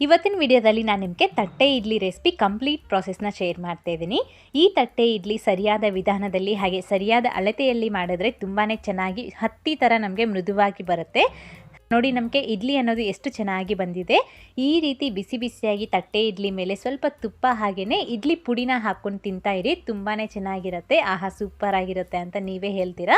ಇವತ್ತಿನ ವಿಡಿಯೋದಲ್ಲಿ ನಾನು ನಿಮಗೆ ತಟ್ಟೆ ಇಡ್ಲಿ ರೆಸಿಪಿ ಕಂಪ್ಲೀಟ್ ಪ್ರಾಸೆಸ್ನ ಶೇರ್ ಮಾಡ್ತಾ ಇದ್ದೀನಿ. ಈ ತಟ್ಟೆ ಇಡ್ಲಿ ಸರಿಯಾದ ವಿಧಾನದಲ್ಲಿ ಹಾಗೆ ಸರಿಯಾದ ಅಳತೆಯಲ್ಲಿ ಮಾಡಿದ್ರೆ ತುಂಬಾ ಚೆನ್ನಾಗಿ ಹತ್ತಿ ಥರ ನಮಗೆ ಮೃದುವಾಗಿ ಬರುತ್ತೆ. ನೋಡಿ ನಮಗೆ ಇಡ್ಲಿ ಅನ್ನೋದು ಎಷ್ಟು ಚೆನ್ನಾಗಿ ಬಂದಿದೆ. ಈ ರೀತಿ ಬಿಸಿ ಬಿಸಿಯಾಗಿ ತಟ್ಟೆ ಇಡ್ಲಿ ಮೇಲೆ ಸ್ವಲ್ಪ ತುಪ್ಪ ಹಾಗೆಯೇ ಇಡ್ಲಿ ಪುಡಿನ ಹಾಕ್ಕೊಂಡು ತಿಂತಾ ಇರಿ, ತುಂಬಾ ಚೆನ್ನಾಗಿರುತ್ತೆ. ಆಹಾ ಸೂಪರ್ ಆಗಿರುತ್ತೆ ಅಂತ ನೀವೇ ಹೇಳ್ತೀರಾ.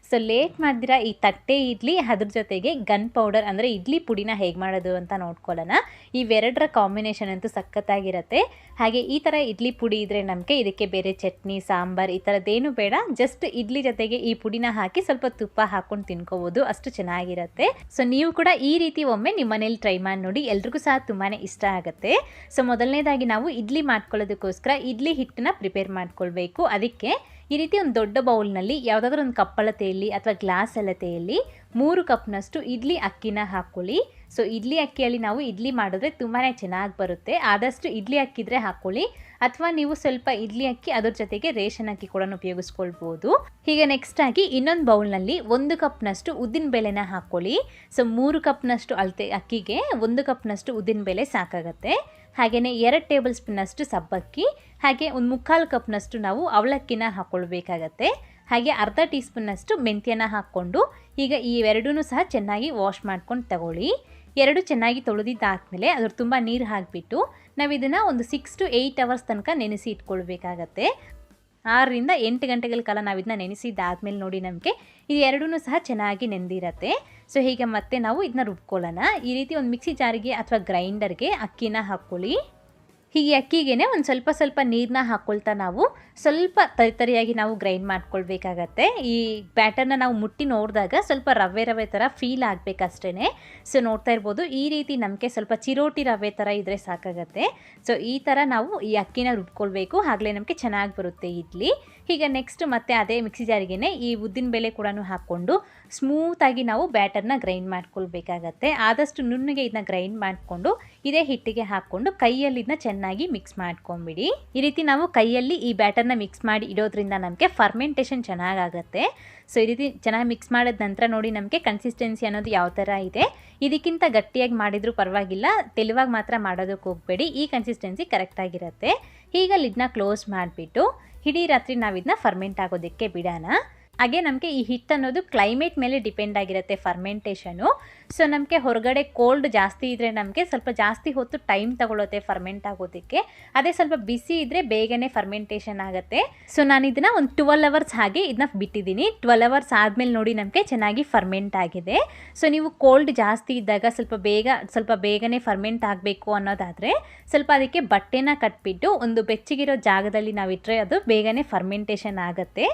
ಸೊ ಲೇಟ್ ಮಾಡ್ದಿರಾ ಈ ತಟ್ಟೆ ಇಡ್ಲಿ ಅದ್ರ ಜೊತೆಗೆ ಗನ್ ಪೌಡರ್ ಅಂದರೆ ಇಡ್ಲಿ ಪುಡಿನ ಹೇಗೆ ಮಾಡೋದು ಅಂತ ನೋಡ್ಕೊಳ್ಳೋಣ. ಇವೆರಡರ ಕಾಂಬಿನೇಷನ್ ಅಂತೂ ಸಖತ್ತಾಗಿರುತ್ತೆ. ಹಾಗೆ ಈ ಥರ ಇಡ್ಲಿ ಪುಡಿ ಇದ್ದರೆ ನಮಗೆ ಇದಕ್ಕೆ ಬೇರೆ ಚಟ್ನಿ ಸಾಂಬಾರು ಈ ಥರದ್ದೇನು ಬೇಡ, ಜಸ್ಟ್ ಇಡ್ಲಿ ಜೊತೆಗೆ ಈ ಪುಡಿನ ಹಾಕಿ ಸ್ವಲ್ಪ ತುಪ್ಪ ಹಾಕ್ಕೊಂಡು ತಿನ್ಕೋಬೋದು, ಅಷ್ಟು ಚೆನ್ನಾಗಿರುತ್ತೆ. ಸೊ ನೀವು ಕೂಡ ಈ ರೀತಿ ಒಮ್ಮೆ ನಿಮ್ಮ ಮನೇಲಿ ಟ್ರೈ ಮಾಡಿ ನೋಡಿ, ಎಲ್ರಿಗೂ ಸಹ ತುಂಬಾ ಇಷ್ಟ ಆಗುತ್ತೆ. ಸೊ ಮೊದಲನೇದಾಗಿ ನಾವು ಇಡ್ಲಿ ಮಾಡ್ಕೊಳ್ಳೋದಕ್ಕೋಸ್ಕರ ಇಡ್ಲಿ ಹಿಟ್ಟನ್ನ ಪ್ರಿಪೇರ್ ಮಾಡ್ಕೊಳ್ಬೇಕು. ಅದಕ್ಕೆ ಈ ರೀತಿ ಒಂದು ದೊಡ್ಡ ಬೌಲ್ನಲ್ಲಿ ಯಾವುದಾದ್ರೂ ಒಂದು ಕಪ್ಪಳತೆಯಲ್ಲಿ ಅಥವಾ ಗ್ಲಾಸ್ ಅಳತೆಯಲ್ಲಿ 3 ಕಪ್ನಷ್ಟು ಇಡ್ಲಿ ಅಕ್ಕಿನ ಹಾಕ್ಕೊಳ್ಳಿ. ಸೊ ಇಡ್ಲಿ ಅಕ್ಕಿಯಲ್ಲಿ ನಾವು ಇಡ್ಲಿ ಮಾಡಿದ್ರೆ ತುಂಬಾ ಚೆನ್ನಾಗಿ ಬರುತ್ತೆ. ಆದಷ್ಟು ಇಡ್ಲಿ ಅಕ್ಕಿದ್ರೆ ಹಾಕ್ಕೊಳ್ಳಿ, ಅಥವಾ ನೀವು ಸ್ವಲ್ಪ ಇಡ್ಲಿ ಅಕ್ಕಿ ಅದ್ರ ಜೊತೆಗೆ ರೇಷನ್ ಅಕ್ಕಿ ಕೂಡ ಉಪಯೋಗಿಸ್ಕೊಳ್ಬೋದು. ಹೀಗೆ ನೆಕ್ಸ್ಟ್ ಆಗಿ ಇನ್ನೊಂದು ಬೌಲ್ನಲ್ಲಿ 1 ಕಪ್ನಷ್ಟು ಉದ್ದಿನ ಬೇಳೆನ ಹಾಕ್ಕೊಳ್ಳಿ. ಸೊ 3 ಕಪ್ನಷ್ಟು ಅಳತೆ ಅಕ್ಕಿಗೆ 1 ಕಪ್ನಷ್ಟು ಉದ್ದಿನ ಬೇಳೆ ಸಾಕಾಗತ್ತೆ. ಹಾಗೆಯೇ 2 ಟೇಬಲ್ ಸ್ಪೂನಷ್ಟು ಸಬ್ಬಕ್ಕಿ, ಹಾಗೆ 1/4 ಕಪ್ನಷ್ಟು ನಾವು ಅವಲಕ್ಕಿನ ಹಾಕ್ಕೊಳ್ಬೇಕಾಗತ್ತೆ. ಹಾಗೆ ಅರ್ಧ ಟೀ ಸ್ಪೂನಷ್ಟು ಮೆಂತ್ಯನ ಹಾಕ್ಕೊಂಡು ಈಗ ಈ ಎರಡೂ ಸಹ ಚೆನ್ನಾಗಿ ವಾಶ್ ಮಾಡ್ಕೊಂಡು ತಗೊಳ್ಳಿ. ಎರಡು ಚೆನ್ನಾಗಿ ತೊಳೆದಿದ್ದಾದಮೇಲೆ ಅದ್ರ ತುಂಬ ನೀರು ಹಾಕಿಬಿಟ್ಟು ನಾವು ಇದನ್ನು ಒಂದು 6 to 8 ಅವರ್ಸ್ ತನಕ ನೆನೆಸಿ ಇಟ್ಕೊಳ್ಬೇಕಾಗತ್ತೆ. 6 ರಿಂದ 8 ಗಂಟೆಗಳ ಕಾಲ ನಾವು ಇದನ್ನ ನೆನೆಸಿದ್ದಾದ್ಮೇಲೆ ನೋಡಿ ನಮಗೆ ಇದು ಎರಡೂ ಸಹ ಚೆನ್ನಾಗಿ ನೆಂದಿರತ್ತೆ. ಸೊ ಹೀಗೆ ಮತ್ತೆ ನಾವು ಇದನ್ನ ರುಬ್ಕೊಳ್ಳೋಣ. ಈ ರೀತಿ ಒಂದು ಮಿಕ್ಸಿ ಜಾರಿಗೆ ಅಥವಾ ಗ್ರೈಂಡರ್ಗೆ ಅಕ್ಕಿನ ಹಾಕ್ಕೊಳ್ಳಿ. ಹೀಗೆ ಅಕ್ಕಿಗೆ ಒಂದು ಸ್ವಲ್ಪ ನೀರನ್ನ ಹಾಕ್ಕೊಳ್ತಾ ನಾವು ಸ್ವಲ್ಪ ತರಿಯಾಗಿ ನಾವು ಗ್ರೈಂಡ್ ಮಾಡ್ಕೊಳ್ಬೇಕಾಗತ್ತೆ. ಈ ಬ್ಯಾಟರ್ನ ನಾವು ಮುಟ್ಟಿ ನೋಡಿದಾಗ ಸ್ವಲ್ಪ ರವೆ ಥರ ಫೀಲ್ ಆಗಬೇಕಷ್ಟೇ. ಸೊ ನೋಡ್ತಾ ಇರ್ಬೋದು ಈ ರೀತಿ ನಮಗೆ ಸ್ವಲ್ಪ ಚಿರೋಟಿ ರವೆ ಥರ ಇದ್ದರೆ ಸಾಕಾಗತ್ತೆ. ಸೊ ಈ ಥರ ನಾವು ಈ ಅಕ್ಕಿನ ರುಬ್ಕೊಳ್ಬೇಕು, ಆಗಲೇ ನಮಗೆ ಚೆನ್ನಾಗಿ ಬರುತ್ತೆ ಇಡ್ಲಿ. ಹೀಗೆ ನೆಕ್ಸ್ಟ್ ಮತ್ತೆ ಅದೇ ಮಿಕ್ಸಿ ಜಾರಿಗೆನೆ ಈ ಉದ್ದಿನ ಬೇಳೆ ಕೂಡ ಹಾಕ್ಕೊಂಡು ಸ್ಮೂತಾಗಿ ನಾವು ಬ್ಯಾಟರ್ನ ಗ್ರೈಂಡ್ ಮಾಡ್ಕೊಳ್ಬೇಕಾಗತ್ತೆ. ಆದಷ್ಟು ನುಣ್ಣಗೆ ಇದನ್ನ ಗ್ರೈಂಡ್ ಮಾಡಿಕೊಂಡು ಇದೇ ಹಿಟ್ಟಿಗೆ ಹಾಕ್ಕೊಂಡು ಕೈಯಲ್ಲಿ ಇದನ್ನ ಚೆನ್ನಾಗಿ ಮಿಕ್ಸ್ ಮಾಡ್ಕೊಂಬಿಡಿ. ಈ ರೀತಿ ನಾವು ಕೈಯಲ್ಲಿ ಈ ಬ್ಯಾಟರ್ನ ಮಿಕ್ಸ್ ಮಾಡಿ ಇಡೋದ್ರಿಂದ ನಮಗೆ ಫರ್ಮೆಂಟೇಷನ್ ಚೆನ್ನಾಗಾಗುತ್ತೆ. ಸೊ ಈ ರೀತಿ ಚೆನ್ನಾಗಿ ಮಿಕ್ಸ್ ಮಾಡಿದ ನಂತರ ನೋಡಿ ನಮಗೆ ಕನ್ಸಿಸ್ಟೆನ್ಸಿ ಅನ್ನೋದು ಯಾವ ಥರ ಇದೆ. ಇದಕ್ಕಿಂತ ಗಟ್ಟಿಯಾಗಿ ಮಾಡಿದರೂ ಪರವಾಗಿಲ್ಲ, ತೆಳುವಾಗಿ ಮಾತ್ರ ಮಾಡೋದಕ್ಕೆ ಹೋಗಬೇಡಿ. ಈ ಕನ್ಸಿಸ್ಟೆನ್ಸಿ ಕರೆಕ್ಟಾಗಿರುತ್ತೆ. ಈಗ ಲಿಡ್ನ ಕ್ಲೋಸ್ ಮಾಡಿಬಿಟ್ಟು ಇಡೀ ರಾತ್ರಿ ನಾವು ಇದನ್ನ ಫರ್ಮೆಂಟ್ ಆಗೋದಕ್ಕೆ ಬಿಡೋಣ. ಹಾಗೆ ನಮಗೆ ಈ ಹಿಟ್ಟು ಅನ್ನೋದು ಕ್ಲೈಮೇಟ್ ಮೇಲೆ ಡಿಪೆಂಡ್ ಆಗಿರುತ್ತೆ ಫರ್ಮೆಂಟೇಷನು. ಸೊ ನಮಗೆ ಹೊರಗಡೆ ಕೋಲ್ಡ್ ಜಾಸ್ತಿ ಇದ್ದರೆ ನಮಗೆ ಸ್ವಲ್ಪ ಜಾಸ್ತಿ ಹೊತ್ತು ಟೈಮ್ ತಗೊಳುತ್ತೆ ಫರ್ಮೆಂಟ್ ಆಗೋದಕ್ಕೆ. ಅದೇ ಸ್ವಲ್ಪ ಬಿಸಿ ಇದ್ದರೆ ಬೇಗನೆ ಫರ್ಮೆಂಟೇಷನ್ ಆಗುತ್ತೆ. ಸೊ ನಾನು ಇದನ್ನು ಒಂದು 12 ಅವರ್ಸ್ ಹಾಗೆ ಇದನ್ನ ಬಿಟ್ಟಿದ್ದೀನಿ. 12 ಅವರ್ಸ್ ಆದಮೇಲೆ ನೋಡಿ ನಮಗೆ ಚೆನ್ನಾಗಿ ಫರ್ಮೆಂಟ್ ಆಗಿದೆ. ಸೊ ನೀವು ಕೋಲ್ಡ್ ಜಾಸ್ತಿ ಇದ್ದಾಗ ಸ್ವಲ್ಪ ಬೇಗನೆ ಫರ್ಮೆಂಟ್ ಆಗಬೇಕು ಅನ್ನೋದಾದರೆ ಸ್ವಲ್ಪ ಅದಕ್ಕೆ ಬಟ್ಟೆನ ಕಟ್ಬಿಟ್ಟು ಒಂದು ಬೆಚ್ಚಗಿರೋ ಜಾಗದಲ್ಲಿ ನಾವಿಟ್ಟರೆ ಅದು ಬೇಗನೆ ಫರ್ಮೆಂಟೇಷನ್ ಆಗುತ್ತೆ.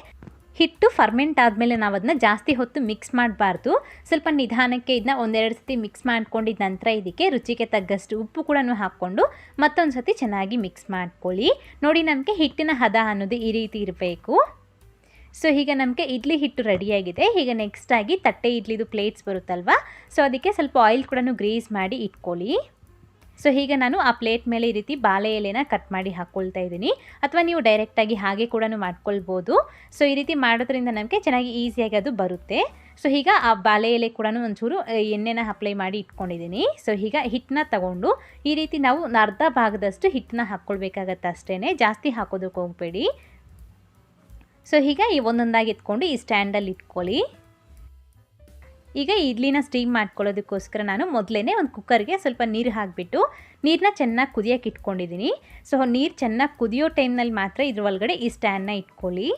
ಹಿಟ್ಟು ಫರ್ಮೆಂಟ್ ಆದಮೇಲೆ ನಾವು ಅದನ್ನ ಜಾಸ್ತಿ ಹೊತ್ತು ಮಿಕ್ಸ್ ಮಾಡಬಾರ್ದು. ಸ್ವಲ್ಪ ನಿಧಾನಕ್ಕೆ ಇದನ್ನ 1-2 ಸತಿ ಮಿಕ್ಸ್ ಮಾಡ್ಕೊಂಡಿದ್ದ ನಂತರ ಇದಕ್ಕೆ ರುಚಿಗೆ ತಗ್ಗಷ್ಟು ಉಪ್ಪು ಕೂಡ ಹಾಕ್ಕೊಂಡು ಮತ್ತೊಂದು ಸತಿ ಚೆನ್ನಾಗಿ ಮಿಕ್ಸ್ ಮಾಡ್ಕೊಳ್ಳಿ. ನೋಡಿ ನಮಗೆ ಹಿಟ್ಟಿನ ಹದ ಅನ್ನೋದು ಈ ರೀತಿ ಇರಬೇಕು. ಸೊ ಈಗ ನಮಗೆ ಇಡ್ಲಿ ಹಿಟ್ಟು ರೆಡಿಯಾಗಿದೆ. ಈಗ ನೆಕ್ಸ್ಟ್ ಆಗಿ ತಟ್ಟೆ ಇಡ್ಲಿದು ಪ್ಲೇಟ್ಸ್ ಬರುತ್ತಲ್ವ, ಸೊ ಅದಕ್ಕೆ ಸ್ವಲ್ಪ ಆಯಿಲ್ ಕೂಡ ಗ್ರೀಸ್ ಮಾಡಿ ಇಟ್ಕೊಳ್ಳಿ. ಸೊ ಹೀಗೆ ನಾನು ಆ ಪ್ಲೇಟ್ ಮೇಲೆ ಈ ರೀತಿ ಬಾಳೆ ಎಲೆನ ಕಟ್ ಮಾಡಿ ಹಾಕ್ಕೊಳ್ತಾ ಇದ್ದೀನಿ, ಅಥವಾ ನೀವು ಡೈರೆಕ್ಟಾಗಿ ಹಾಗೆ ಕೂಡ ಮಾಡ್ಕೊಳ್ಬೋದು. ಸೊ ಈ ರೀತಿ ಮಾಡೋದ್ರಿಂದ ನಮಗೆ ಚೆನ್ನಾಗಿ ಈಸಿಯಾಗಿ ಅದು ಬರುತ್ತೆ. ಸೊ ಈಗ ಆ ಬಾಳೆ ಎಲೆ ಕೂಡ ಒಂಚೂರು ಎಣ್ಣೆನ ಅಪ್ಲೈ ಮಾಡಿ ಇಟ್ಕೊಂಡಿದ್ದೀನಿ. ಸೊ ಈಗ ಹಿಟ್ಟನ್ನ ತಗೊಂಡು ಈ ರೀತಿ ನಾವು ಅರ್ಧ ಭಾಗದಷ್ಟು ಹಿಟ್ಟನ್ನ ಹಾಕ್ಕೊಳ್ಬೇಕಾಗತ್ತೆ ಅಷ್ಟೇ, ಜಾಸ್ತಿ ಹಾಕೋದಕ್ಕೆ ಹೋಗಬೇಡಿ. ಸೊ ಈಗ ಈ ಒಂದೊಂದಾಗಿ ಎತ್ಕೊಂಡು ಈ ಸ್ಟ್ಯಾಂಡಲ್ಲಿ ಇಟ್ಕೊಳ್ಳಿ. ಈಗ ಇಡ್ಲಿನ ಸ್ಟೀಮ್ ಮಾಡ್ಕೊಳ್ಳೋದಕ್ಕೋಸ್ಕರ ನಾನು ಮೊದಲೇ ಒಂದು ಕುಕ್ಕರ್ಗೆ ಸ್ವಲ್ಪ ನೀರು ಹಾಕಿಬಿಟ್ಟು ನೀರನ್ನ ಚೆನ್ನಾಗಿ ಕುದಿಯೋಕೆ ಇಟ್ಕೊಂಡಿದ್ದೀನಿ. ಸೊ ನೀರು ಚೆನ್ನಾಗಿ ಕುದಿಯೋ ಟೈಮ್ನಲ್ಲಿ ಮಾತ್ರ ಇದ್ರ ಒಳಗಡೆ ಈ ಸ್ಟ್ಯಾಂಡನ್ನ ಇಟ್ಕೊಳ್ಳಿ.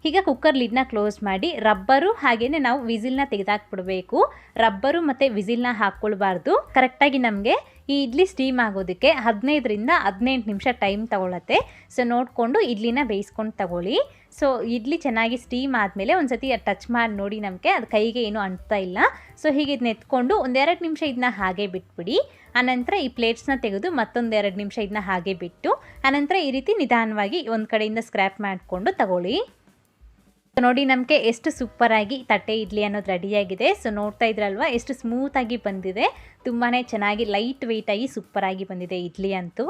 ಈಗ ಕುಕ್ಕರ್ ಲಿಡ್ನ ಕ್ಲೋಸ್ ಮಾಡಿ ರಬ್ಬರು ಹಾಗೆಯೇ ನಾವು ವಿಸಿಲ್ನ ತೆಗೆದಾಕ್ಬಿಡಬೇಕು. ರಬ್ಬರು ಮತ್ತು ವಿಸಿಲ್ನ ಹಾಕ್ಕೊಳ್ಬಾರ್ದು. ಕರೆಕ್ಟಾಗಿ ನಮಗೆ ಈ ಇಡ್ಲಿ ಸ್ಟೀಮ್ ಆಗೋದಕ್ಕೆ 15 ರಿಂದ 18 ನಿಮಿಷ ಟೈಮ್ ತಗೊಳತ್ತೆ. ಸೊ ನೋಡಿಕೊಂಡು ಇಡ್ಲಿನ ಬೇಯಿಸ್ಕೊಂಡು ತಗೊಳ್ಳಿ. ಸೊ ಇಡ್ಲಿ ಚೆನ್ನಾಗಿ ಸ್ಟೀಮ್ ಆದಮೇಲೆ ಒಂದು ಸತಿ ಟಚ್ ಮಾಡಿ ನೋಡಿ ನಮಗೆ ಅದು ಕೈಗೆ ಏನೂ ಅಂಟ್ತಾ ಇಲ್ಲ. ಸೊ ಹೀಗೆ ಇದನ್ನ ಎತ್ಕೊಂಡು 1-2 ನಿಮಿಷ ಇದನ್ನ ಹಾಗೆ ಬಿಟ್ಬಿಡಿ. ಆನಂತರ ಈ ಪ್ಲೇಟ್ಸ್ನ ತೆಗೆದು ಮತ್ತೊಂದು 2 ನಿಮಿಷ ಇದನ್ನ ಹಾಗೆ ಬಿಟ್ಟು ಆನಂತರ ಈ ರೀತಿ ನಿಧಾನವಾಗಿ ಒಂದು ಕಡೆಯಿಂದ ಸ್ಕ್ರ್ಯಾಪ್ ಮಾಡಿಕೊಂಡು ತಗೊಳ್ಳಿ. ನೋಡಿ ನಮಗೆ ಎಷ್ಟು ಸೂಪರಾಗಿ ತಟ್ಟೆ ಇಡ್ಲಿ ಅನ್ನೋದು ರೆಡಿಯಾಗಿದೆ. ಸೊ ನೋಡ್ತಾ ಇದ್ರಲ್ವ ಎಷ್ಟು ಸ್ಮೂತಾಗಿ ಬಂದಿದೆ, ತುಂಬಾ ಚೆನ್ನಾಗಿ ಲೈಟ್ ವೆಯ್ಟಾಗಿ ಸೂಪರಾಗಿ ಬಂದಿದೆ ಇಡ್ಲಿ ಅಂತೂ.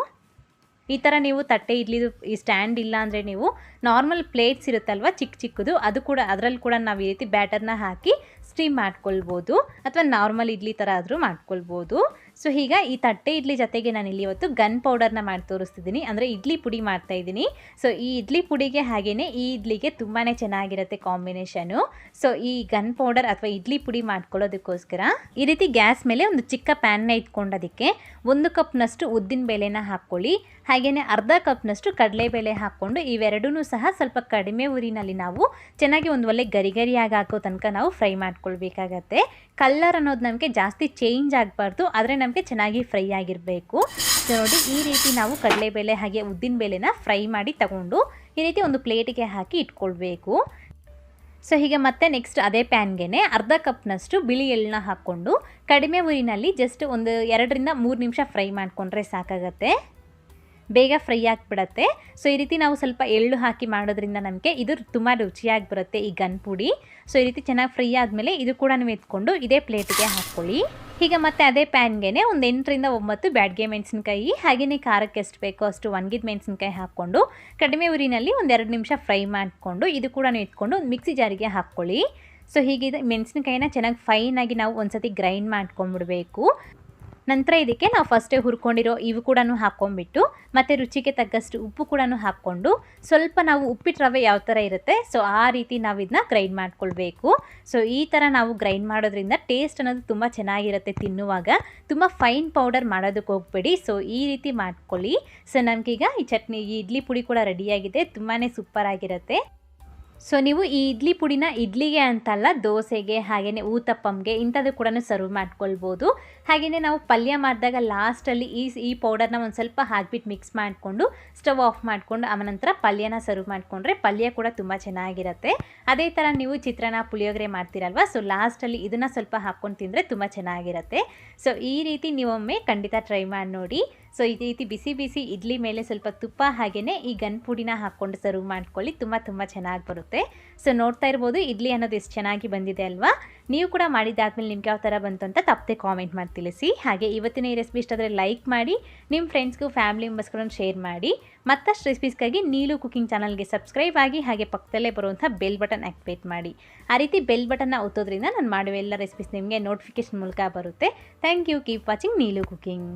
ಈ ಥರ ನೀವು ತಟ್ಟೆ ಇಡ್ಲಿದು ಈ ಸ್ಟ್ಯಾಂಡ್ ಇಲ್ಲ ಅಂದರೆ ನೀವು ನಾರ್ಮಲ್ ಪ್ಲೇಟ್ಸ್ ಇರುತ್ತಲ್ವ ಚಿಕ್ಕದು, ಅದು ಕೂಡ ಅದರಲ್ಲಿ ಕೂಡ ನಾವು ಈ ರೀತಿ ಬ್ಯಾಟರ್ನ ಹಾಕಿ ಸ್ಟೀಮ್ ಮಾಡ್ಕೊಳ್ಬೋದು ಅಥವಾ ನಾರ್ಮಲ್ ಇಡ್ಲಿ ಥರ ಆದರೂ ಮಾಡ್ಕೊಳ್ಬೋದು. ಸೊ ಈಗ ಈ ತಟ್ಟೆ ಇಡ್ಲಿ ಜೊತೆಗೆ ನಾನು ಇಲ್ಲಿ ಇವತ್ತು ಗನ್ ಪೌಡರ್ನ ಮಾಡಿ ತೋರಿಸ್ತಿದ್ದೀನಿ, ಅಂದರೆ ಇಡ್ಲಿ ಪುಡಿ ಮಾಡ್ತಾಯಿದ್ದೀನಿ. ಸೊ ಈ ಇಡ್ಲಿ ಪುಡಿಗೆ ಹಾಗೆಯೇ ಈ ಇಡ್ಲಿಗೆ ತುಂಬಾ ಚೆನ್ನಾಗಿರುತ್ತೆ ಕಾಂಬಿನೇಷನು. ಸೊ ಈ ಗನ್ ಪೌಡರ್ ಅಥವಾ ಇಡ್ಲಿ ಪುಡಿ ಮಾಡ್ಕೊಳ್ಳೋದಕ್ಕೋಸ್ಕರ ಈ ರೀತಿ ಗ್ಯಾಸ್ ಮೇಲೆ ಒಂದು ಚಿಕ್ಕ ಪ್ಯಾನ್ನ ಇಟ್ಕೊಂಡೋದಕ್ಕೆ 1 ಕಪ್ನಷ್ಟು ಉದ್ದಿನ ಬೇಳೆನ ಹಾಕ್ಕೊಳ್ಳಿ. ಹಾಗೆಯೇ ಅರ್ಧ ಕಪ್ನಷ್ಟು ಕಡಲೆಬೇಳೆ ಹಾಕ್ಕೊಂಡು ಇವೆರಡೂ ಸಹ ಸ್ವಲ್ಪ ಕಡಿಮೆ ಉರಿನಲ್ಲಿ ನಾವು ಚೆನ್ನಾಗಿ ಒಂದು ಒಳ್ಳೆ ಗರಿಗರಿಯಾಗಿ ಹಾಕೋ ತನಕ ನಾವು ಫ್ರೈ ಮಾಡ್ಕೊಳ್ಬೇಕಾಗತ್ತೆ. ಕಲರ್ ಅನ್ನೋದು ನಮಗೆ ಜಾಸ್ತಿ ಚೇಂಜ್ ಆಗಬಾರ್ದು, ಆದರೆ ನಮಗೆ ಚೆನ್ನಾಗಿ ಫ್ರೈ ಆಗಿರಬೇಕು. ಸೊ ನೋಡಿ, ಈ ರೀತಿ ನಾವು ಕಡಲೆಬೇಳೆ ಹಾಗೆ ಉದ್ದಿನ ಬೇಳೆನ ಫ್ರೈ ಮಾಡಿ ತಗೊಂಡು ಈ ರೀತಿ ಒಂದು ಪ್ಲೇಟಿಗೆ ಹಾಕಿ ಇಟ್ಕೊಳ್ಬೇಕು. ಸೊ ಹೀಗೆ ಮತ್ತೆ ನೆಕ್ಸ್ಟ್ ಅದೇ ಪ್ಯಾನ್ಗೆ ಅರ್ಧ ಕಪ್ನಷ್ಟು ಬಿಳಿ ಎಳ್ಳನ್ನ ಹಾಕ್ಕೊಂಡು ಕಡಿಮೆ ಉರಿನಲ್ಲಿ ಜಸ್ಟ್ ಒಂದು 2 ರಿಂದ 3 ನಿಮಿಷ ಫ್ರೈ ಮಾಡಿಕೊಂಡ್ರೆ ಸಾಕಾಗತ್ತೆ, ಬೇಗ ಫ್ರೈ ಆಗಿಬಿಡತ್ತೆ. ಸೊ ಈ ರೀತಿ ನಾವು ಸ್ವಲ್ಪ ಎಳ್ಳು ಹಾಕಿ ಮಾಡೋದ್ರಿಂದ ನಮಗೆ ಇದು ತುಂಬ ರುಚಿಯಾಗಿ ಬರುತ್ತೆ ಈ ಗನ್ ಪುಡಿ. ಸೊ ಈ ರೀತಿ ಚೆನ್ನಾಗಿ ಫ್ರೈ ಆದಮೇಲೆ ಇದು ಕೂಡ ನೀವು ಎತ್ಕೊಂಡು ಇದೇ ಪ್ಲೇಟಿಗೆ ಹಾಕ್ಕೊಳ್ಳಿ. ಈಗ ಮತ್ತೆ ಅದೇ ಪ್ಯಾನ್ಗೆ ಒಂದು 8 ರಿಂದ 9 ಬ್ಯಾಡಗೆ ಮೆಣಸಿನ್ಕಾಯಿ ಹಾಗೆಯೇ ಖಾರಕ್ಕೆ ಎಷ್ಟು ಬೇಕೋ ಅಷ್ಟು ಒಣಗಿದ ಮೆಣಸಿನ್ಕಾಯಿ ಹಾಕ್ಕೊಂಡು ಕಡಿಮೆ ಉರಿನಲ್ಲಿ ಒಂದು 2 ನಿಮಿಷ ಫ್ರೈ ಮಾಡಿಕೊಂಡು ಇದು ಕೂಡ ನೀವು ಎತ್ಕೊಂಡು ಒಂದು ಮಿಕ್ಸಿ ಜಾರಿಗೆ ಹಾಕ್ಕೊಳ್ಳಿ. ಸೊ ಹೀಗೆ ಮೆಣಸಿನ್ಕಾಯಿನ ಚೆನ್ನಾಗಿ ಫೈನಾಗಿ ನಾವು ಒಂದ್ಸತಿ ಗ್ರೈಂಡ್ ಮಾಡ್ಕೊಂಡ್ಬಿಡಬೇಕು. ನಂತರ ಇದಕ್ಕೆ ನಾವು ಫಸ್ಟೇ ಹುರ್ಕೊಂಡಿರೋ ಇವು ಕೂಡ ಹಾಕ್ಕೊಂಡ್ಬಿಟ್ಟು ಮತ್ತು ರುಚಿಗೆ ತಕ್ಕಷ್ಟು ಉಪ್ಪು ಕೂಡ ಹಾಕ್ಕೊಂಡು ಸ್ವಲ್ಪ ನಾವು ಉಪ್ಪಿಟ್ಟು ರವೆ ಯಾವ ಥರ ಇರುತ್ತೆ ಸೊ ಆ ರೀತಿ ನಾವು ಇದನ್ನ ಗ್ರೈಂಡ್ ಮಾಡ್ಕೊಳ್ಬೇಕು. ಸೊ ಈ ಥರ ನಾವು ಗ್ರೈಂಡ್ ಮಾಡೋದ್ರಿಂದ ಟೇಸ್ಟ್ ಅನ್ನೋದು ತುಂಬ ಚೆನ್ನಾಗಿರುತ್ತೆ ತಿನ್ನುವಾಗ. ತುಂಬ ಫೈನ್ ಪೌಡರ್ ಮಾಡೋದಕ್ಕೆ ಹೋಗಬೇಡಿ. ಸೊ ಈ ರೀತಿ ಮಾಡ್ಕೊಳ್ಳಿ. ಸೊ ನಮಗೀಗ ಈ ಚಟ್ನಿ ಈ ಇಡ್ಲಿ ಪುಡಿ ಕೂಡ ರೆಡಿಯಾಗಿದೆ, ತುಂಬಾ ಸೂಪರಾಗಿರುತ್ತೆ. ಸೊ ನೀವು ಈ ಇಡ್ಲಿ ಪುಡಿನ ಇಡ್ಲಿಗೆ ಅಂತಲ್ಲ, ದೋಸೆಗೆ ಹಾಗೆಯೇ ಊತಪ್ಪಂಗೆ ಇಂಥದ್ದು ಕೂಡ ಸರ್ವ್ ಮಾಡ್ಕೊಳ್ಬೋದು. ಹಾಗೆಯೇ ನಾವು ಪಲ್ಯ ಮಾಡಿದಾಗ ಲಾಸ್ಟಲ್ಲಿ ಈ ಪೌಡರ್ನ ಒಂದು ಸ್ವಲ್ಪ ಹಾಕ್ಬಿಟ್ಟು ಮಿಕ್ಸ್ ಮಾಡಿಕೊಂಡು ಸ್ಟವ್ ಆಫ್ ಮಾಡಿಕೊಂಡು ಆನಂತರ ಪಲ್ಯನ ಸರ್ವ್ ಮಾಡಿಕೊಂಡ್ರೆ ಪಲ್ಯ ಕೂಡ ತುಂಬ ಚೆನ್ನಾಗಿರುತ್ತೆ. ಅದೇ ಥರ ನೀವು ಚಿತ್ರಾನ್ನ ಪುಳಿಯೋಗರೆ ಮಾಡ್ತೀರಲ್ವ, ಸೊ ಲಾಸ್ಟಲ್ಲಿ ಇದನ್ನು ಸ್ವಲ್ಪ ಹಾಕ್ಕೊಂಡು ತಿಂದರೆ ತುಂಬ ಚೆನ್ನಾಗಿರುತ್ತೆ. ಸೊ ಈ ರೀತಿ ನೀವೊಮ್ಮೆ ಖಂಡಿತ ಟ್ರೈ ಮಾಡಿ ನೋಡಿ. ಸೊ ಈ ರೀತಿ ಬಿಸಿ ಬಿಸಿ ಇಡ್ಲಿ ಮೇಲೆ ಸ್ವಲ್ಪ ತುಪ್ಪ ಹಾಗೆಯೇ ಈ ಗನ್ ಪುಡಿನ ಹಾಕ್ಕೊಂಡು ಸರ್ವ್ ಮಾಡ್ಕೊಳ್ಳಿ, ತುಂಬ ಚೆನ್ನಾಗಿ ಬರುತ್ತೆ. ಸೊ ನೋಡ್ತಾ ಇರ್ಬೋದು ಇಡ್ಲಿ ಅನ್ನೋದು ಎಷ್ಟು ಚೆನ್ನಾಗಿ ಬಂದಿದೆ ಅಲ್ವಾ. ನೀವು ಕೂಡ ಮಾಡಿದ್ದಾದ್ಮೇಲೆ ನಿಮ್ಗೆ ಯಾವ ಥರ ಬಂತು ಅಂತ ತಪ್ಪದೆ ಕಾಮೆಂಟ್ ಮಾಡಿ ತಿಳಿಸಿ. ಹಾಗೆ ಇವತ್ತಿನ ಈ ರೆಸಿಪಿ ಇಷ್ಟ ಆದರೆ ಲೈಕ್ ಮಾಡಿ, ನಿಮ್ಮ ಫ್ರೆಂಡ್ಸ್ಗೂ ಫ್ಯಾಮಿಲಿ ಮೆಂಬರ್ಸ್ಗಳನ್ನು ಶೇರ್ ಮಾಡಿ. ಮತ್ತಷ್ಟು ರೆಸಿಪೀಸ್ಗಾಗಿ ನೀಲು ಕುಕಿಂಗ್ ಚಾನಲ್ಗೆ ಸಬ್ಸ್ಕ್ರೈಬ್ ಆಗಿ ಹಾಗೆ ಪಕ್ಕದಲ್ಲೇ ಬರುವಂಥ ಬೆಲ್ ಬಟನ್ ಆಕ್ಟಿವೇಟ್ ಮಾಡಿ. ಆ ರೀತಿ ಬೆಲ್ ಬಟನ್ನ ಒತ್ತೋದ್ರಿಂದ ನಾನು ಮಾಡುವ ಎಲ್ಲ ರೆಸಿಪೀಸ್ ನಿಮಗೆ ನೋಟಿಫಿಕೇಶನ್ ಮೂಲಕ ಬರುತ್ತೆ. Thank you. Keep watching Neelu cooking.